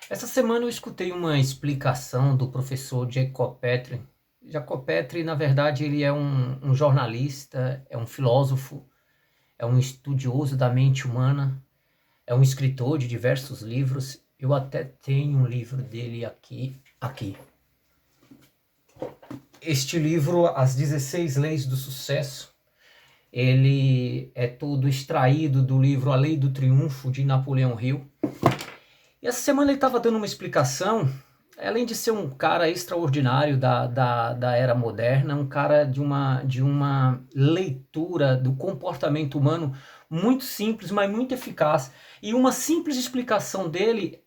Essa semana eu escutei uma explicação do professor Jacob Petrie. Jacob Petrie, na verdade, ele é um jornalista, é um filósofo, é um estudioso da mente humana, é um escritor de diversos livros. Eu até tenho um livro dele aqui. Este livro, As 16 Leis do Sucesso, ele é todo extraído do livro A Lei do Triunfo, de Napoleão Hill. E essa semana ele estava dando uma explicação, além de ser um cara extraordinário da era moderna, um cara de uma leitura do comportamento humano muito simples, mas muito eficaz. E uma simples explicação dele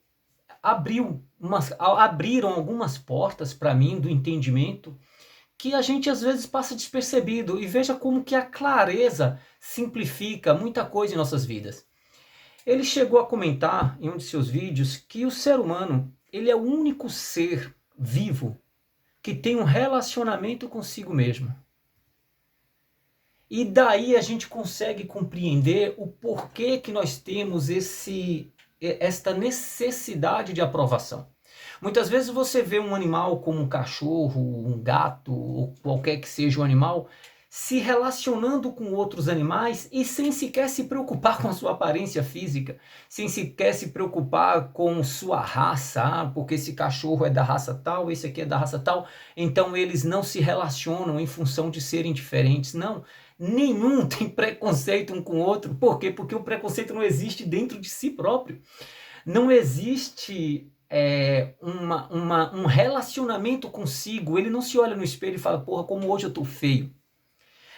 abriram algumas portas para mim do entendimento que a gente às vezes passa despercebido. E veja como que a clareza simplifica muita coisa em nossas vidas. Ele chegou a comentar em um de seus vídeos que o ser humano, ele é o único ser vivo que tem um relacionamento consigo mesmo. E daí a gente consegue compreender o porquê que nós temos esta necessidade de aprovação. Muitas vezes você vê um animal como um cachorro, um gato, ou qualquer que seja o animal, se relacionando com outros animais e sem sequer se preocupar com a sua aparência física, sem sequer se preocupar com sua raça, porque esse cachorro é da raça tal, esse aqui é da raça tal, então eles não se relacionam em função de serem diferentes. Não, nenhum tem preconceito um com o outro. Por quê? Porque o preconceito não existe dentro de si próprio. Não existe um relacionamento consigo. Ele não se olha no espelho e fala, porra, como hoje eu tô feio.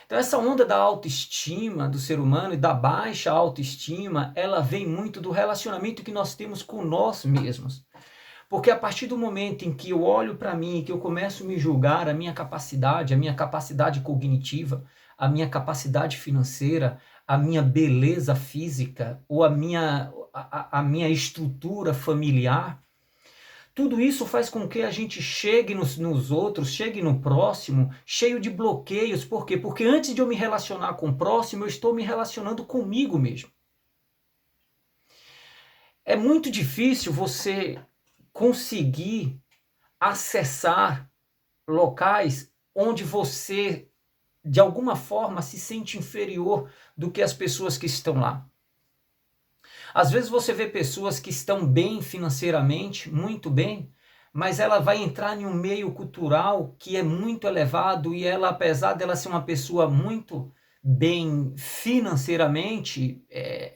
Então essa onda da autoestima do ser humano e da baixa autoestima, ela vem muito do relacionamento que nós temos com nós mesmos. Porque a partir do momento em que eu olho para mim, que eu começo a me julgar a minha capacidade cognitiva, a minha capacidade financeira, a minha beleza física ou a minha estrutura familiar, tudo isso faz com que a gente chegue nos outros, chegue no próximo, cheio de bloqueios. Por quê? Porque antes de eu me relacionar com o próximo, eu estou me relacionando comigo mesmo. É muito difícil você conseguir acessar locais onde você, de alguma forma, se sente inferior do que as pessoas que estão lá. Às vezes você vê pessoas que estão bem financeiramente, muito bem, mas ela vai entrar em um meio cultural que é muito elevado e ela, apesar dela ser uma pessoa muito bem financeiramente,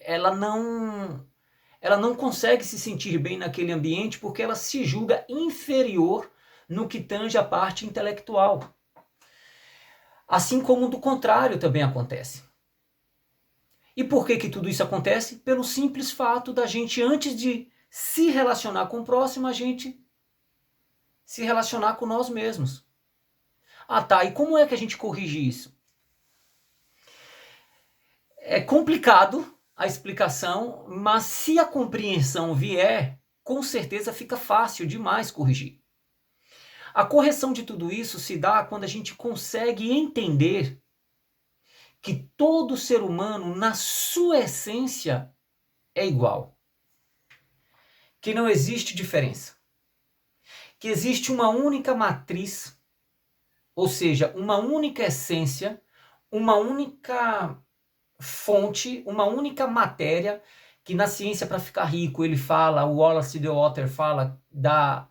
ela não consegue se sentir bem naquele ambiente porque ela se julga inferior no que tange a parte intelectual. Assim como do contrário também acontece. E por que tudo isso acontece? Pelo simples fato da gente, antes de se relacionar com o próximo, a gente se relacionar com nós mesmos. Ah tá, e como é que a gente corrige isso? É complicado a explicação, mas se a compreensão vier, com certeza fica fácil demais corrigir. A correção de tudo isso se dá quando a gente consegue entender que todo ser humano, na sua essência, é igual. Que não existe diferença. Que existe uma única matriz, ou seja, uma única essência, uma única fonte, uma única matéria, que na ciência para ficar rico ele fala, o Wallace The Water fala da,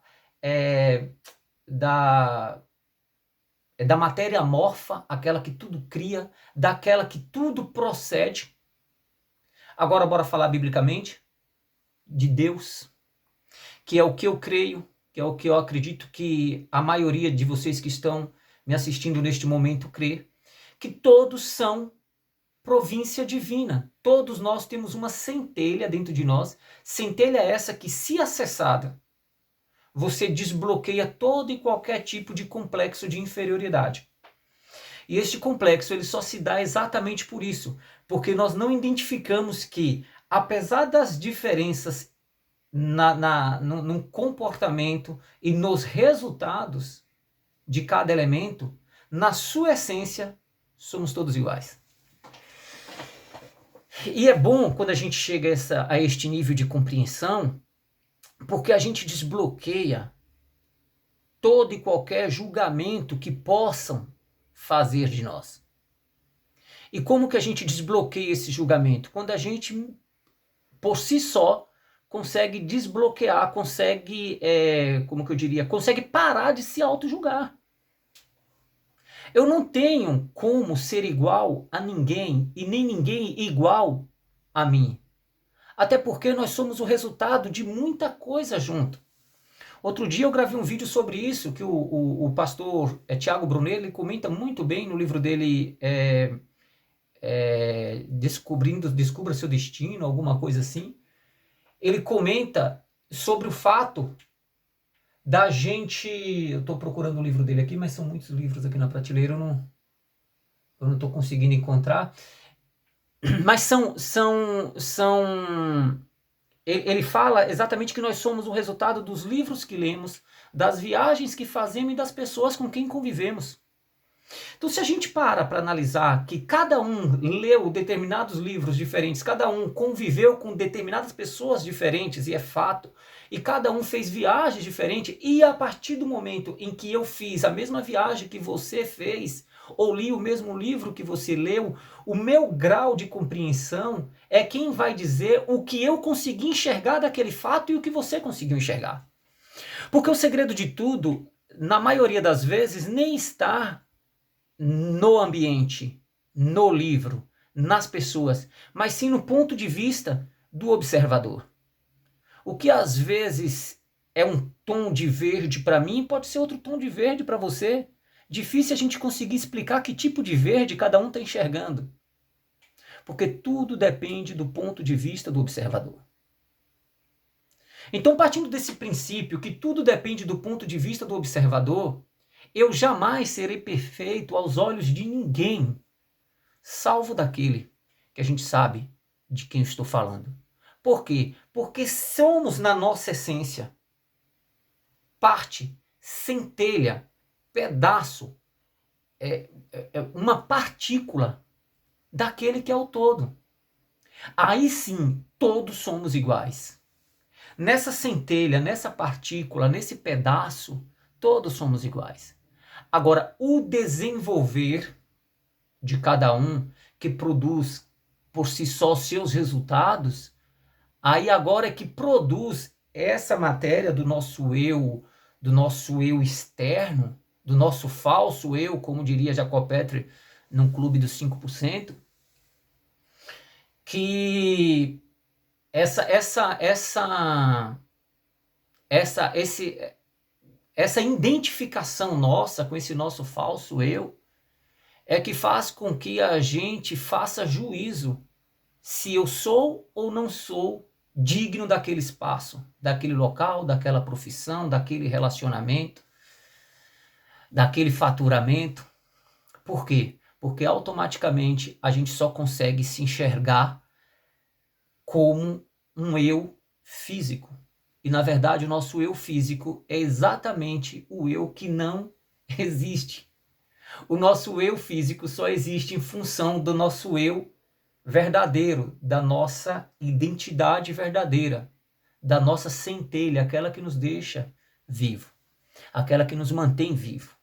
da matéria amorfa, aquela que tudo cria, daquela que tudo procede. Agora bora falar biblicamente de Deus, que é o que eu creio, que é o que eu acredito que a maioria de vocês que estão me assistindo neste momento crê, que todos são província divina. Todos nós temos uma centelha dentro de nós, centelha essa que, se acessada, você desbloqueia todo e qualquer tipo de complexo de inferioridade. E este complexo ele só se dá exatamente por isso, porque nós não identificamos que, apesar das diferenças no comportamento e nos resultados de cada elemento, na sua essência, somos todos iguais. E é bom quando a gente chega a este nível de compreensão, Porque a gente desbloqueia todo e qualquer julgamento que possam fazer de nós. E como que a gente desbloqueia esse julgamento? Quando a gente, por si só, consegue desbloquear, consegue, como que eu diria, consegue parar de se auto-julgar. Eu não tenho como ser igual a ninguém e nem ninguém igual a mim. Até porque nós somos o resultado de muita coisa junto. Outro dia eu gravei um vídeo sobre isso, que o pastor Tiago Brunelli comenta muito bem no livro dele, Descubra Seu Destino, alguma coisa assim. Ele comenta sobre o fato da gente... Eu estou procurando o livro dele aqui, mas são muitos livros aqui na prateleira, eu não estou conseguindo encontrar. Mas ele fala exatamente que nós somos o resultado dos livros que lemos, das viagens que fazemos e das pessoas com quem convivemos. Então, se a gente para analisar que cada um leu determinados livros diferentes, cada um conviveu com determinadas pessoas diferentes, e é fato, e cada um fez viagens diferentes, e a partir do momento em que eu fiz a mesma viagem que você fez, ou li o mesmo livro que você leu, o meu grau de compreensão é quem vai dizer o que eu consegui enxergar daquele fato e o que você conseguiu enxergar. Porque o segredo de tudo, na maioria das vezes, nem está no ambiente, no livro, nas pessoas, mas sim no ponto de vista do observador. O que às vezes é um tom de verde para mim, pode ser outro tom de verde para você. Difícil a gente conseguir explicar que tipo de verde cada um está enxergando. Porque tudo depende do ponto de vista do observador. Então, partindo desse princípio que tudo depende do ponto de vista do observador, eu jamais serei perfeito aos olhos de ninguém, salvo daquele que a gente sabe de quem eu estou falando. Por quê? Porque somos, na nossa essência, parte, centelha, pedaço, uma partícula daquele que é o todo. Aí sim, todos somos iguais. Nessa centelha, nessa partícula, nesse pedaço, todos somos iguais. Agora, o desenvolver de cada um, que produz por si só seus resultados, aí agora é que produz essa matéria do nosso eu externo, do nosso falso eu, como diria Jacob Petri, num clube dos 5%, que essa identificação nossa com esse nosso falso eu é que faz com que a gente faça juízo se eu sou ou não sou digno daquele espaço, daquele local, daquela profissão, daquele relacionamento, daquele faturamento. Por quê? Porque automaticamente a gente só consegue se enxergar como um eu físico. E na verdade o nosso eu físico é exatamente o eu que não existe. O nosso eu físico só existe em função do nosso eu verdadeiro, da nossa identidade verdadeira, da nossa centelha, aquela que nos deixa vivo, aquela que nos mantém vivos.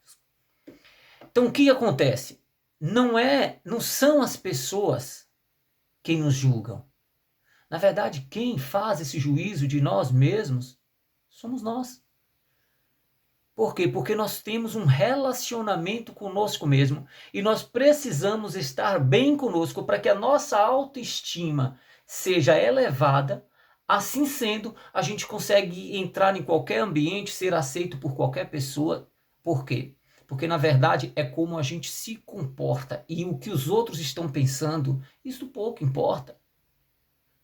Então o que acontece? Não são as pessoas quem nos julgam. Na verdade, quem faz esse juízo de nós mesmos somos nós. Por quê? Porque nós temos um relacionamento conosco mesmo e nós precisamos estar bem conosco para que a nossa autoestima seja elevada. Assim sendo, a gente consegue entrar em qualquer ambiente, ser aceito por qualquer pessoa. Por quê? Porque na verdade é como a gente se comporta e o que os outros estão pensando, isso pouco importa.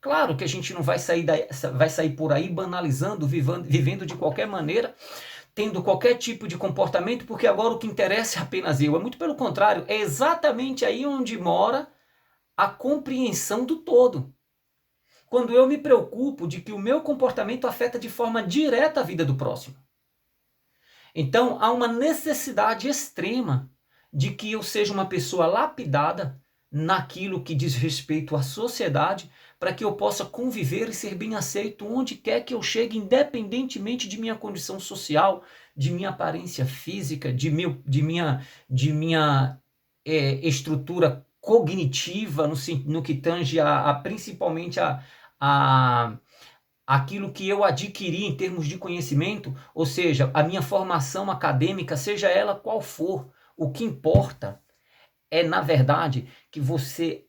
Claro que a gente não vai sair por aí banalizando, vivendo de qualquer maneira, tendo qualquer tipo de comportamento, porque agora o que interessa é apenas eu. É muito pelo contrário, é exatamente aí onde mora a compreensão do todo. Quando eu me preocupo de que o meu comportamento afeta de forma direta a vida do próximo. Então há uma necessidade extrema de que eu seja uma pessoa lapidada naquilo que diz respeito à sociedade, para que eu possa conviver e ser bem aceito onde quer que eu chegue, independentemente de minha condição social, de minha aparência física, de minha estrutura cognitiva, no que tange principalmente a aquilo que eu adquiri em termos de conhecimento, ou seja, a minha formação acadêmica, seja ela qual for. O que importa é, na verdade, que você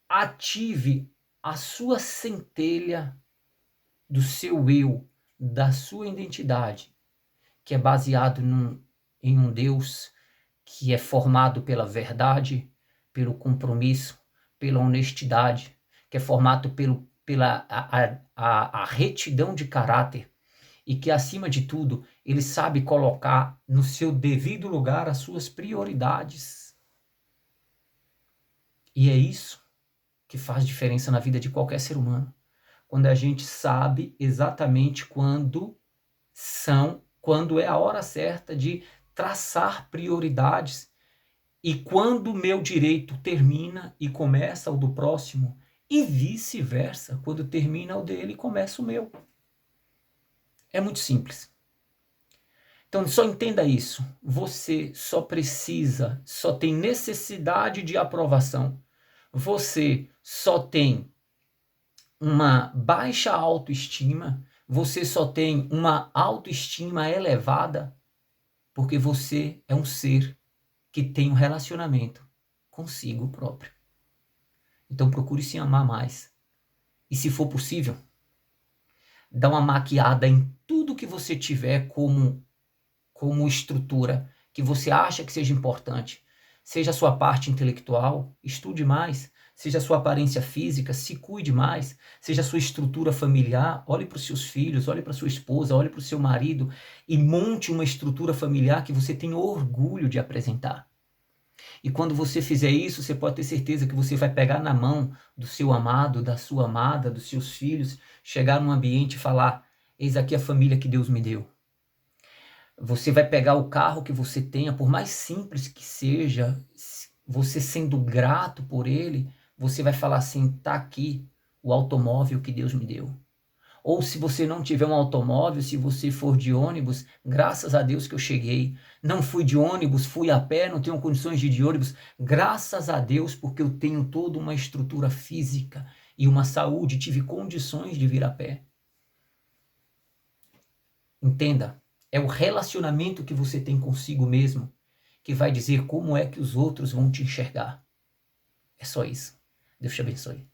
ative a sua centelha do seu eu, da sua identidade, que é baseado em um Deus que é formado pela verdade, pelo compromisso, pela honestidade, que é formado pela a retidão de caráter, e que, acima de tudo, ele sabe colocar no seu devido lugar as suas prioridades. E é isso que faz diferença na vida de qualquer ser humano. Quando a gente sabe exatamente quando é a hora certa de traçar prioridades e quando o meu direito termina e começa o do próximo, e vice-versa, quando termina o dele e começa o meu. É muito simples. Então só entenda isso. Você só tem necessidade de aprovação. Você só tem uma baixa autoestima, você só tem uma autoestima elevada porque você é um ser que tem um relacionamento consigo próprio. Então procure se amar mais. E se for possível, dá uma maquiada em tudo que você tiver como estrutura, que você acha que seja importante. Seja a sua parte intelectual, estude mais. Seja a sua aparência física, se cuide mais. Seja a sua estrutura familiar, olhe para os seus filhos, olhe para sua esposa, olhe para o seu marido e monte uma estrutura familiar que você tenha orgulho de apresentar. E quando você fizer isso, você pode ter certeza que você vai pegar na mão do seu amado, da sua amada, dos seus filhos, chegar num ambiente e falar: eis aqui a família que Deus me deu. Você vai pegar o carro que você tenha, por mais simples que seja, você sendo grato por ele, você vai falar assim: tá aqui o automóvel que Deus me deu. Ou se você não tiver um automóvel, se você for de ônibus, graças a Deus que eu cheguei. Não fui de ônibus, fui a pé, não tenho condições de ir de ônibus. Graças a Deus, porque eu tenho toda uma estrutura física e uma saúde, tive condições de vir a pé. Entenda, é o relacionamento que você tem consigo mesmo que vai dizer como é que os outros vão te enxergar. É só isso. Deus te abençoe.